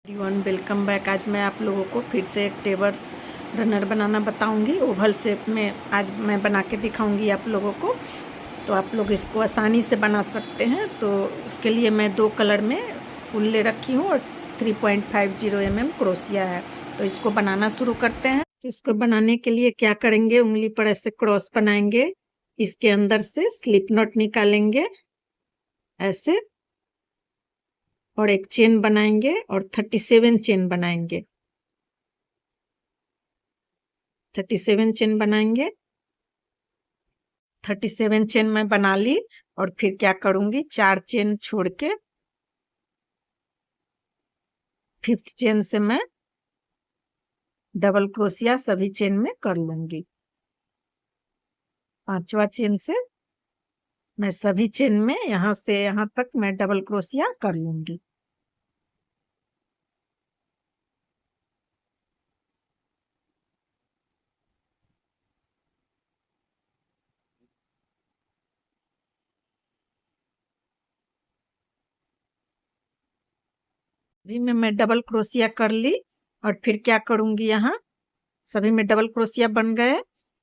Everyone welcome back. आज मैं आप लोगों को फिर से एक टेबल रनर बनाना बताऊंगी। ओवल शेप में आज मैं बना के दिखाऊंगी आप लोगों को। तो आप लोग इसको आसानी से बना सकते हैं। तो उसके लिए मैं 2 कलर में फूल ले रखी हूँ और 3.50 mm क्रोशिया है। तो इसको बनाना शुरू करते हैं। तो इसको बनाने के लिए क्या करेंगे, उंगली पर ऐसे क्रॉस बनाएंगे, इसके अंदर से स्लिप नॉट निकालेंगे ऐसे, और एक चेन बनाएंगे और 37 चेन बनाएंगे। 37 चेन बनाएंगे। 37 चेन मैं बना ली और फिर क्या करूंगी, 4 चेन छोड़ के 5th चेन से मैं डबल क्रोशिया सभी चेन में कर लूंगी। 5वां चेन से मैं सभी चेन में यहां से यहां तक मैं डबल क्रोशिया कर लूंगी। अभी में मैं डबल क्रोशिया कर ली और फिर क्या करूंगी, यहाँ सभी में डबल क्रोशिया बन गए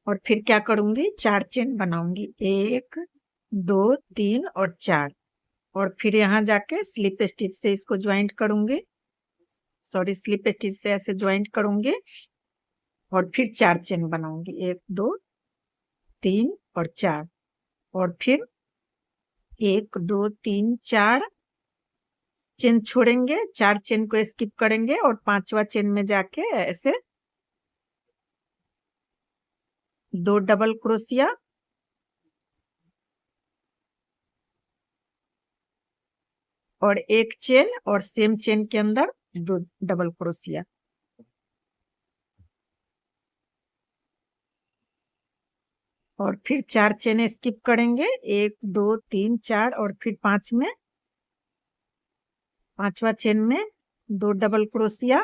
और फिर क्या करूंगी, 4 चेन बनाऊंगी, 1 2 3 और 4। और फिर यहाँ जाके स्लिप स्टिच से इसको ज्वाइंट करूंगी, स्लिप स्टिच से ऐसे ज्वाइंट करूंगी और फिर 4 चेन बनाऊंगी, 1 2 3 और 4। और फिर 1 2 3 4 चेन छोड़ेंगे, 4 चेन को स्किप करेंगे और 5वां चेन में जाके ऐसे 2 डबल क्रोशिया और 1 चेन और सेम चेन के अंदर 2 डबल क्रोशिया। और फिर 4 चेन स्किप करेंगे, 1 2 3 4 और फिर 5 में 5वां चेन में 2 डबल क्रोशिया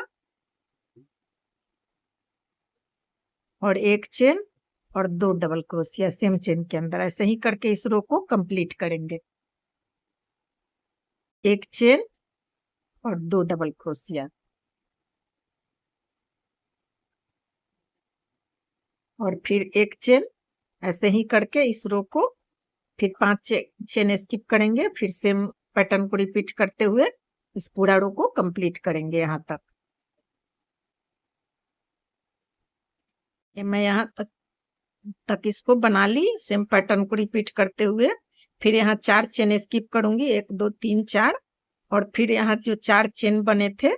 और 1 चेन और 2 डबल क्रोशिया सेम चेन के अंदर। ऐसे ही करके इस रो को कंप्लीट करेंगे। 1 चेन और 2 डबल क्रोशिया और फिर 1 चेन। ऐसे ही करके इस रो को फिर 5 चेन स्किप करेंगे, फिर सेम पैटर्न को रिपीट करते हुए इस पूरा रो को कंप्लीट करेंगे यहाँ तक। ये मैं यहाँ तक इसको बना ली, सेम पैटर्न को रिपीट करते हुए। फिर यहाँ 4 चेन स्किप करूंगी, 1 2 3 4। और फिर यहाँ जो 4 चेन बने थे,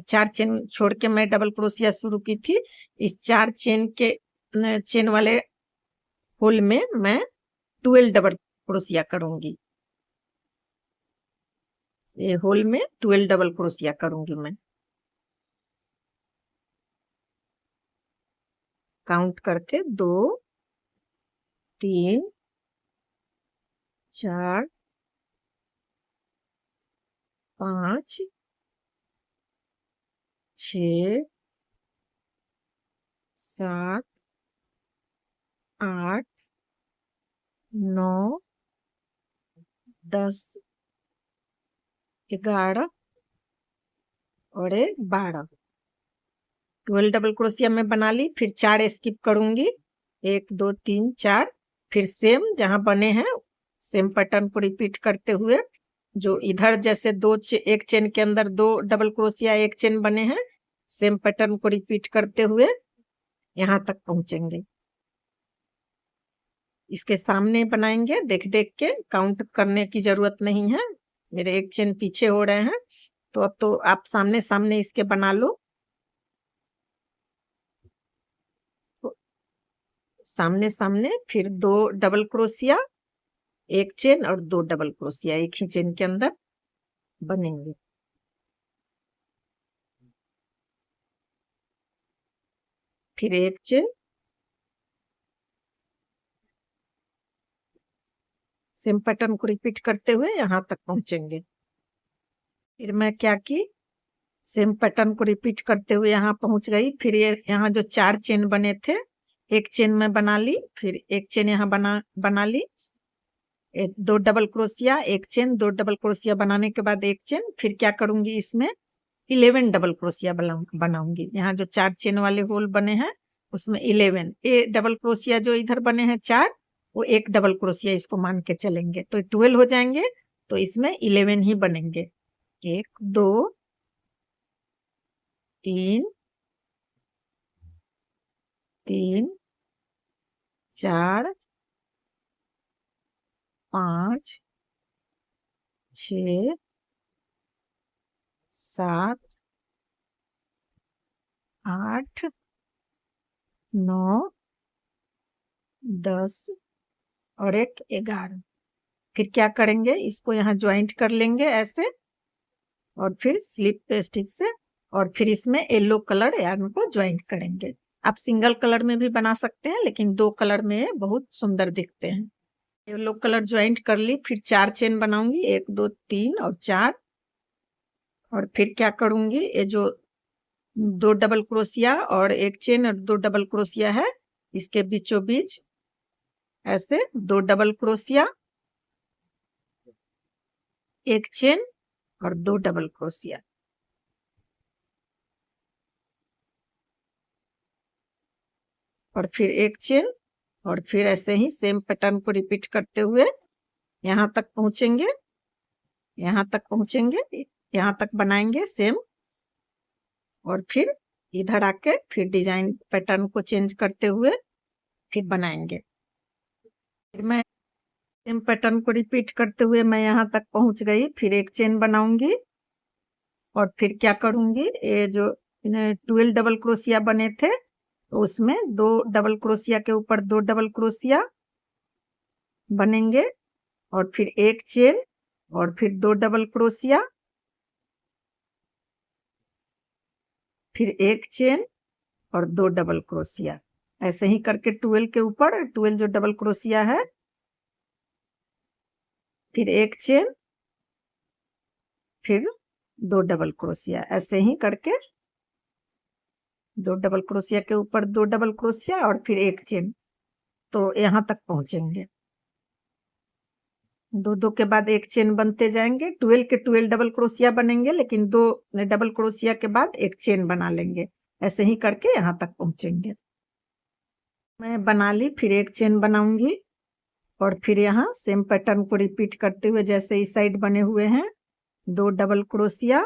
4 चेन छोड़ के मैं डबल क्रोशिया शुरू की थी, इस 4 चेन वाले होल में मैं 12 डबल क्रोशिया करूंगी। ये होल में 12 डबल क्रोशिया करूंगी मैं, काउंट करके 2 3 4 5 6 7 8 9 10 11 और 12। 12 डबल क्रोशिया में बना ली। फिर 4 स्किप करूंगी, 1 2 3 4। फिर सेम जहां बने हैं सेम पैटर्न को रिपीट करते हुए, जो इधर जैसे 1 चेन के अंदर 2 डबल क्रोशिया 1 चेन बने हैं, सेम पैटर्न को रिपीट करते हुए यहाँ तक पहुंचेंगे। इसके सामने बनाएंगे, देख देख के, काउंट करने की जरूरत नहीं है। मेरे 1 चेन पीछे हो रहे हैं, तो अब तो आप सामने सामने इसके बना लो। तो सामने सामने फिर 2 डबल क्रोशिया 1 चेन और 2 डबल क्रोशिया एक ही चेन के अंदर बनेंगे। फिर 1 चेन, सेम पैटर्न को रिपीट करते हुए यहाँ तक पहुंचेंगे। फिर मैं क्या की, सेम पैटर्न को रिपीट करते हुए यहाँ पहुंच गई। फिर ये यहाँ जो 4 चेन बने थे, 1 चेन में बना ली, फिर 1 चेन यहाँ बना ली, 2 double crochet 1 chain, 2 double crochet बनाने के बाद 1 चेन। फिर क्या करूंगी, इसमें 11 डबल क्रोशिया बनाऊंगी। यहाँ जो 4 चेन वाले होल बने हैं उसमें 11, ये डबल क्रोशिया जो इधर बने हैं 4, वो एक डबल क्रोशिया इसको मान के चलेंगे तो 12 हो जाएंगे, तो इसमें 11 ही बनेंगे। 1 2 3 3 4 5 6 7 8 9 10 और एक 11। फिर क्या करेंगे, इसको यहाँ ज्वाइंट कर लेंगे ऐसे, और फिर स्लिप स्टिच से, और फिर इसमें येलो कलर यार्न को ज्वाइंट करेंगे। आप सिंगल कलर में भी बना सकते हैं, लेकिन 2 कलर में बहुत सुंदर दिखते हैं। येलो कलर ज्वाइंट कर ली, फिर 4 चेन बनाऊंगी, 1 2 3 और 4। और फिर क्या करूंगी, ये जो 2 डबल क्रोशिया और 1 चेन और 2 डबल क्रोशिया है, इसके बीचों बीच ऐसे 2 डबल क्रोशिया, 1 चेन और 2 डबल क्रोशिया, और फिर 1 चेन, और फिर ऐसे ही सेम पैटर्न को रिपीट करते हुए यहाँ तक पहुंचेंगे, यहाँ तक पहुंचेंगे, यहाँ तक बनाएंगे सेम, और फिर इधर आके फिर डिजाइन पैटर्न को चेंज करते हुए फिर बनाएंगे। फिर मैं सेम पैटर्न को रिपीट करते हुए मैं यहाँ तक पहुंच गई, फिर 1 चेन बनाऊंगी, और फिर क्या करूंगी, ये जो 12 डबल क्रोशिया बने थे तो उसमें 2 डबल क्रोशिया के ऊपर 2 डबल क्रोशिया बनेंगे, और फिर 1 चेन और फिर 2 डबल क्रोशिया, फिर 1 चेन और 2 डबल क्रोशिया, ऐसे ही करके 12 के ऊपर 12 जो डबल क्रोशिया है, फिर 1 चेन, फिर 2 डबल क्रोशिया, ऐसे ही करके 2 डबल क्रोशिया के ऊपर 2 डबल क्रोशिया और फिर 1 चेन, तो यहाँ तक पहुंचेंगे। 2 2 के बाद 1 चेन बनते जाएंगे, 12 के 12 डबल क्रोशिया बनेंगे, लेकिन 2 डबल क्रोशिया के बाद 1 चेन बना लेंगे, ऐसे ही करके यहाँ तक पहुंचेंगे। मैं बना ली, फिर 1 चेन बनाऊंगी, और फिर यहाँ सेम पैटर्न को रिपीट करते हुए जैसे इस साइड बने हुए हैं, 2 डबल क्रोशिया,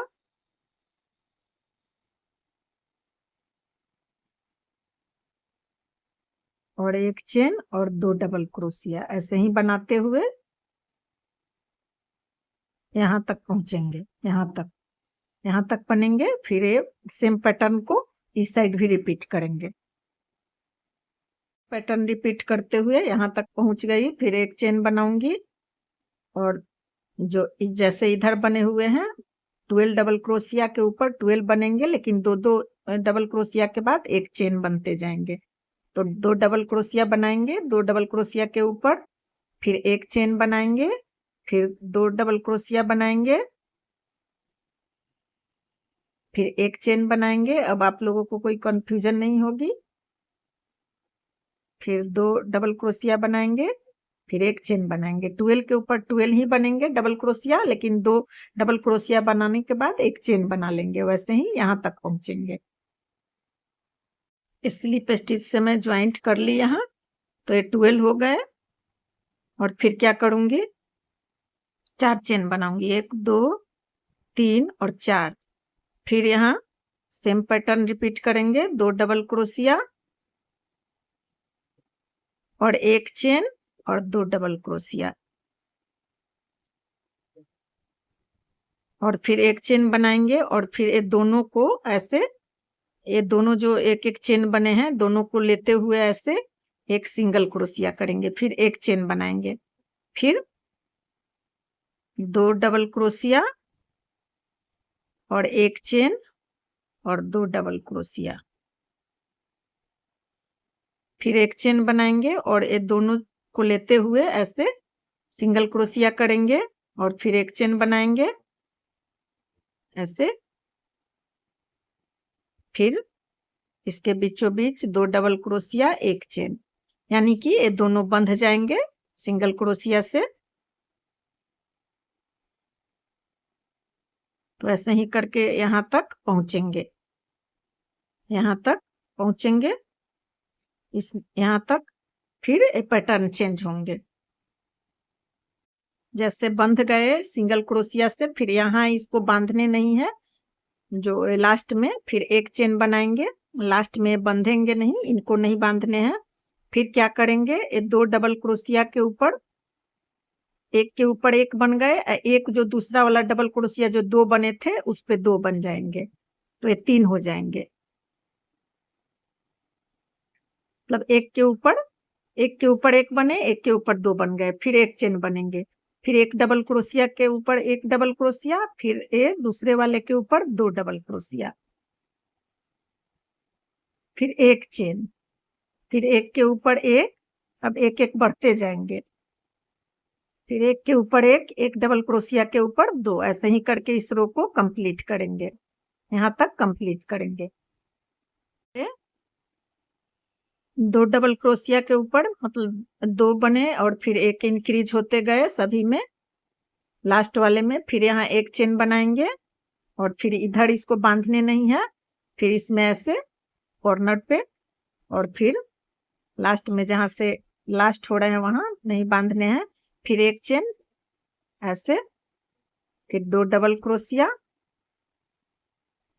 और 1 चेन और 2 डबल क्रोशिया, ऐसे ही बनाते हुए यहाँ तक पहुंचेंगे। यहाँ तक बनेंगे, फिर ये सेम पैटर्न को इस साइड भी रिपीट करेंगे। पैटर्न रिपीट करते हुए यहाँ तक पहुंच गई, फिर 1 चेन बनाऊंगी, और जो जैसे इधर बने हुए हैं 12 डबल क्रोशिया के ऊपर 12 बनेंगे, लेकिन 2 2 डबल क्रोशिया के बाद 1 चेन बनते जाएंगे, तो 2 डबल क्रोशिया बनाएंगे, 2 डबल क्रोशिया के ऊपर फिर 1 चेन बनाएंगे, फिर 2 डबल क्रोशिया बनाएंगे, फिर 1 चेन बनाएंगे। अब आप लोगों को कोई कंफ्यूजन नहीं होगी, फिर 2 डबल क्रोशिया बनाएंगे, फिर 1 चेन बनाएंगे, 12 के ऊपर 12 ही बनेंगे डबल क्रोशिया, लेकिन 2 डबल क्रोशिया बनाने के बाद 1 चेन बना लेंगे, वैसे ही यहाँ तक पहुंचेंगे। स्लिप स्टिच से मैं ज्वाइंट कर ली यहाँ, तो ये 12 हो गए, और फिर क्या करूंगी, 4 चेन बनाऊंगी, 1 2 3 और 4, फिर यहाँ सेम पैटर्न रिपीट करेंगे, 2 डबल क्रोशिया और 1 चेन और 2 डबल क्रोशिया, और फिर 1 चेन बनाएंगे, और फिर ये दोनों को ऐसे, ये दोनों जो एक एक चेन बने हैं दोनों को लेते हुए ऐसे एक सिंगल क्रोशिया करेंगे, फिर 1 चेन बनाएंगे, फिर 2 डबल क्रोशिया और 1 चेन और 2 डबल क्रोशिया, फिर 1 चेन बनाएंगे, और ये दोनों को लेते हुए ऐसे सिंगल क्रोशिया करेंगे, और फिर 1 चेन बनाएंगे ऐसे, फिर इसके बीचों बीच 2 डबल क्रोशिया 1 चेन, यानी कि ये दोनों बंध जाएंगे सिंगल क्रोशिया से। तो ऐसे ही करके यहाँ तक पहुंचेंगे, यहाँ तक पहुंचेंगे, इस यहाँ तक, फिर पैटर्न चेंज होंगे। जैसे बंध गए सिंगल क्रोशिया से, फिर यहाँ इसको बांधने नहीं है, जो लास्ट में फिर एक चेन बनाएंगे, लास्ट में बंधेंगे नहीं, इनको नहीं बांधने हैं। फिर क्या करेंगे, ये 2 डबल क्रोशिया के ऊपर एक के ऊपर एक बन गए, एक जो दूसरा वाला डबल क्रोशिया जो 2 बने थे उस पे 2 बन जाएंगे, तो ये 3 हो जाएंगे। मतलब एक के ऊपर एक बने, एक के ऊपर 2 बन गए, फिर एक चेन बनेंगे, फिर एक डबल क्रोशिया के ऊपर एक डबल क्रोशिया, फिर एक दूसरे वाले के ऊपर 2 डबल क्रोशिया, फिर एक चेन, फिर एक के ऊपर एक, अब एक एक बढ़ते जाएंगे, फिर एक के ऊपर एक डबल क्रोशिया के ऊपर 2, ऐसे ही करके इस रो को कंप्लीट करेंगे, यहाँ तक कंप्लीट करेंगे। 2 डबल क्रोशिया के ऊपर मतलब 2 बने और फिर एक इंक्रीज होते गए सभी में, लास्ट वाले में फिर यहाँ एक चेन बनाएंगे और फिर इधर इसको बांधने नहीं है, फिर इसमें ऐसे कॉर्नर पे, और फिर लास्ट में जहां से लास्ट हो रहे हैं वहां नहीं बांधने हैं, फिर एक चेन ऐसे, फिर 2 डबल क्रोशिया,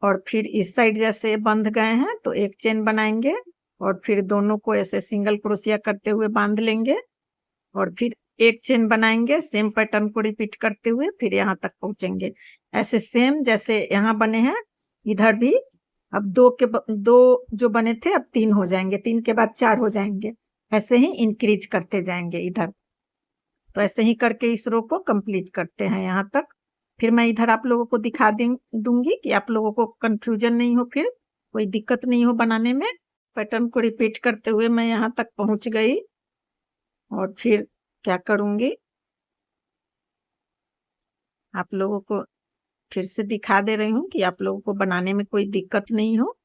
और फिर इस साइड जैसे बंध गए हैं तो एक चेन बनाएंगे और फिर दोनों को ऐसे सिंगल क्रोशिया करते हुए बांध लेंगे और फिर एक चेन बनाएंगे, सेम पैटर्न को रिपीट करते हुए फिर यहाँ तक पहुंचेंगे। ऐसे सेम जैसे यहाँ बने हैं इधर भी, अब 2 जो बने थे अब 3 हो जाएंगे, 3 के बाद 4 हो जाएंगे, ऐसे ही इंक्रीज करते जाएंगे इधर। तो ऐसे ही करके इस रो को कंप्लीट करते हैं यहाँ तक। फिर मैं इधर आप लोगों को दिखा दूंगी कि आप लोगों को कंफ्यूजन नहीं हो, फिर कोई दिक्कत नहीं हो बनाने में। पैटर्न को रिपीट करते हुए मैं यहाँ तक पहुंच गई और फिर क्या करूंगी, आप लोगों को फिर से दिखा दे रही हूँ कि आप लोगों को बनाने में कोई दिक्कत नहीं हो।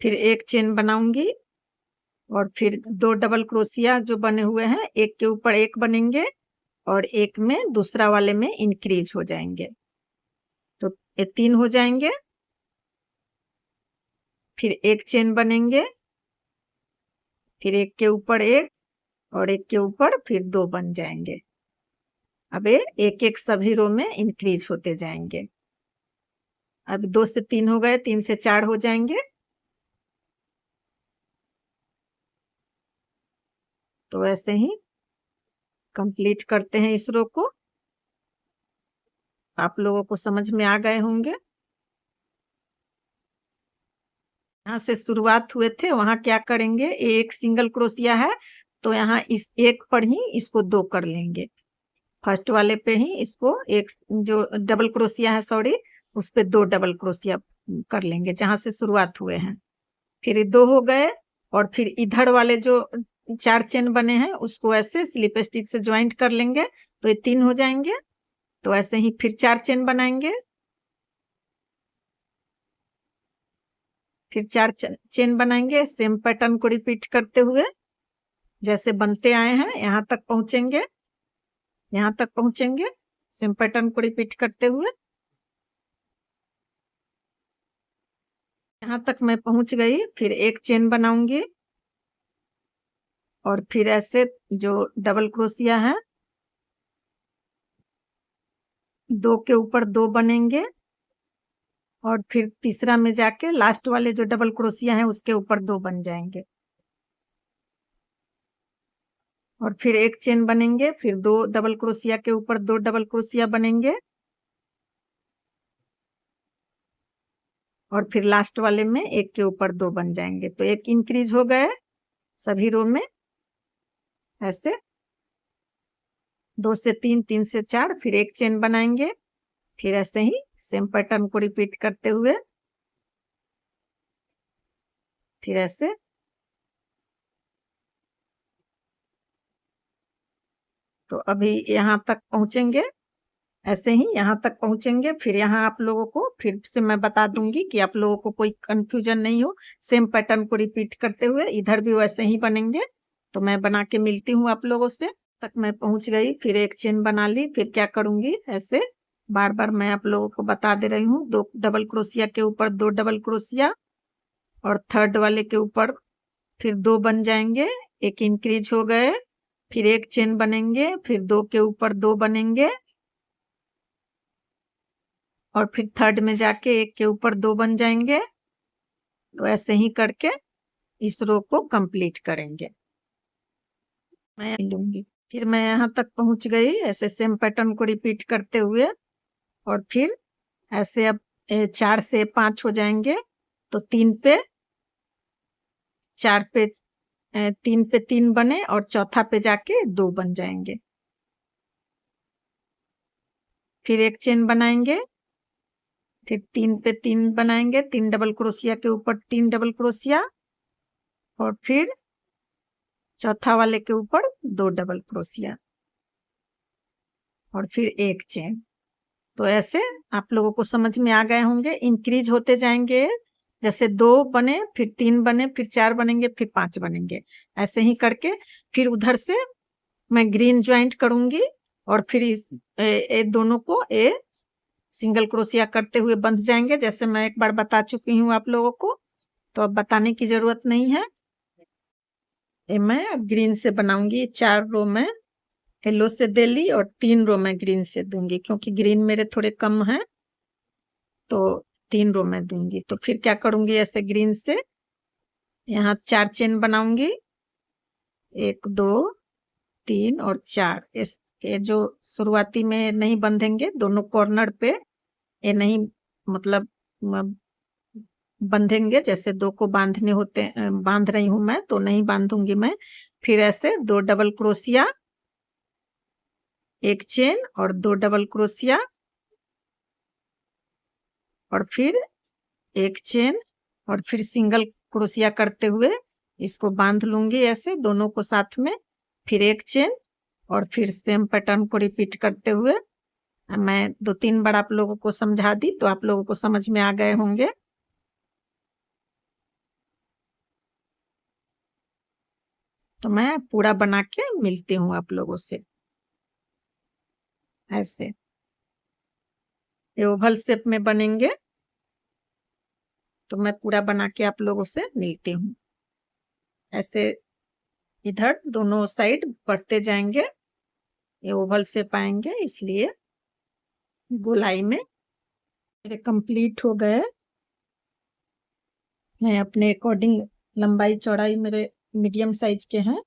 फिर एक चेन बनाऊंगी और फिर 2 डबल क्रोशिया जो बने हुए हैं एक के ऊपर एक बनेंगे और एक में दूसरा वाले में इंक्रीज हो जाएंगे, तो ये 3 हो जाएंगे, फिर एक चेन बनेंगे, फिर एक के ऊपर एक और एक के ऊपर फिर 2 बन जाएंगे। अब ये एक एक सभी रो में इंक्रीज होते जाएंगे। अब 2 से 3 हो गए, 3 से 4 हो जाएंगे, तो ऐसे ही कंप्लीट करते हैं इस रो को। आप लोगों को समझ में आ गए होंगे। यहाँ से शुरुआत हुए थे वहां क्या करेंगे, एक सिंगल क्रोशिया है तो यहाँ इस एक पर ही इसको 2 कर लेंगे, फर्स्ट वाले पे ही इसको एक जो डबल क्रोशिया है सॉरी उस पे 2 डबल क्रोशिया कर लेंगे जहां से शुरुआत हुए हैं, फिर 2 हो गए और फिर इधर वाले जो 4 चेन बने हैं उसको ऐसे स्लिप स्टिच से ज्वाइंट कर लेंगे, तो ये 3 हो जाएंगे। तो ऐसे ही फिर 4 चेन बनाएंगे, फिर 4 चेन बनाएंगे, सेम पैटर्न को रिपीट करते हुए जैसे बनते आए हैं यहाँ तक पहुंचेंगे, यहाँ तक पहुंचेंगे, सेम पैटर्न को रिपीट करते हुए यहाँ तक मैं पहुंच गई। फिर एक चेन बनाऊंगी और फिर ऐसे जो डबल क्रोशिया है 2 के ऊपर 2 बनेंगे और फिर तीसरा में जाके लास्ट वाले जो डबल क्रोशिया है उसके ऊपर 2 बन जाएंगे और फिर एक चेन बनेंगे, फिर 2 डबल क्रोशिया के ऊपर 2 डबल क्रोशिया बनेंगे और फिर लास्ट वाले में एक के ऊपर 2 बन जाएंगे, तो एक इंक्रीज हो गए सभी रो में, ऐसे 2 से 3, 3 से 4, फिर एक चेन बनाएंगे, फिर ऐसे ही सेम पैटर्न को रिपीट करते हुए फिर ऐसे तो अभी यहाँ तक पहुंचेंगे, ऐसे ही यहाँ तक पहुंचेंगे। फिर यहाँ आप लोगों को फिर से मैं बता दूंगी कि आप लोगों को कोई कंफ्यूजन नहीं हो, सेम पैटर्न को रिपीट करते हुए इधर भी वैसे ही बनेंगे। तो मैं बना के मिलती हूँ आप लोगों से। तक मैं पहुंच गई, फिर एक चेन बना ली। फिर क्या करूंगी, ऐसे बार बार मैं आप लोगों को बता दे रही हूँ, 2 डबल क्रोशिया के ऊपर 2 डबल क्रोशिया और थर्ड वाले के ऊपर फिर 2 बन जाएंगे, एक इंक्रीज हो गए, फिर एक चेन बनेंगे, फिर 2 के ऊपर 2 बनेंगे और फिर थर्ड में जाके 1 के ऊपर 2 बन जाएंगे। तो ऐसे ही करके इस रो को कंप्लीट करेंगे। मैं लूंगी, फिर मैं यहाँ तक पहुंच गई। ऐसे सेम पैटर्न को रिपीट करते हुए और फिर ऐसे अब 4 से 5 हो जाएंगे, तो 3 पे 4 पे 3 पे 3 बने और चौथा पे जाके 2 बन जाएंगे। फिर एक चेन बनाएंगे, फिर 3 पे 3 बनाएंगे, 3 डबल क्रोशिया के ऊपर 3 डबल क्रोशिया और फिर चौथा वाले के ऊपर 2 डबल क्रोशिया और फिर एक चेन। तो ऐसे आप लोगों को समझ में आ गए होंगे। इंक्रीज होते जाएंगे, जैसे 2 बने, फिर 3 बने, फिर 4 बनेंगे, फिर 5 बनेंगे। ऐसे ही करके फिर उधर से मैं ग्रीन ज्वाइंट करूंगी और फिर इस दोनों को सिंगल क्रोशिया करते हुए बंध जाएंगे, जैसे मैं एक बार बता चुकी हूँ आप लोगों को, तो अब बताने की जरूरत नहीं है। मैं अब ग्रीन से बनाऊंगी। 4 रो में येलो से दे ली और 3 रो में ग्रीन से दूंगी, क्योंकि ग्रीन मेरे थोड़े कम हैं तो 3 रो में दूंगी। तो फिर क्या करूंगी, ऐसे ग्रीन से यहाँ 4 चेन बनाऊंगी, 1 2 3 और 4। ये जो शुरुआती में नहीं बंधेंगे, दोनों कॉर्नर पे ये नहीं, मतलब बंधेंगे। जैसे 2 को बांधने होते, बांध रही हूं मैं तो नहीं बांधूंगी मैं। फिर ऐसे 2 डबल क्रोशिया, एक चेन और 2 डबल क्रोशिया और फिर एक चेन और फिर सिंगल क्रोशिया करते हुए इसको बांध लूंगी, ऐसे दोनों को साथ में। फिर एक चेन और फिर सेम पैटर्न को रिपीट करते हुए मैं 2-3 बार आप लोगों को समझा दी, तो आप लोगों को समझ में आ गए होंगे। तो मैं पूरा बना के मिलती हूँ आप लोगों से। ऐसे ये ओवल शेप में बनेंगे, तो मैं पूरा बना के आप लोगों से मिलती हूँ। ऐसे इधर दोनों साइड बढ़ते जाएंगे, ये ओवल शेप आएंगे, इसलिए गोलाई में मेरे कंप्लीट हो गए। मैं अपने अकॉर्डिंग लंबाई चौड़ाई मेरे मीडियम साइज के हैं,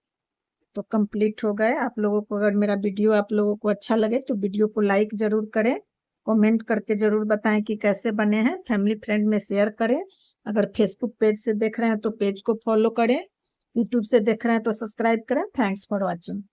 तो कंप्लीट हो गए। आप लोगों को अगर मेरा वीडियो आप लोगों को अच्छा लगे तो वीडियो को लाइक जरूर करें, कमेंट करके जरूर बताएं कि कैसे बने हैं। फैमिली फ्रेंड में शेयर करें। अगर फेसबुक पेज से देख रहे हैं तो पेज को फॉलो करें, यूट्यूब से देख रहे हैं तो सब्सक्राइब करें। Thanks for watching.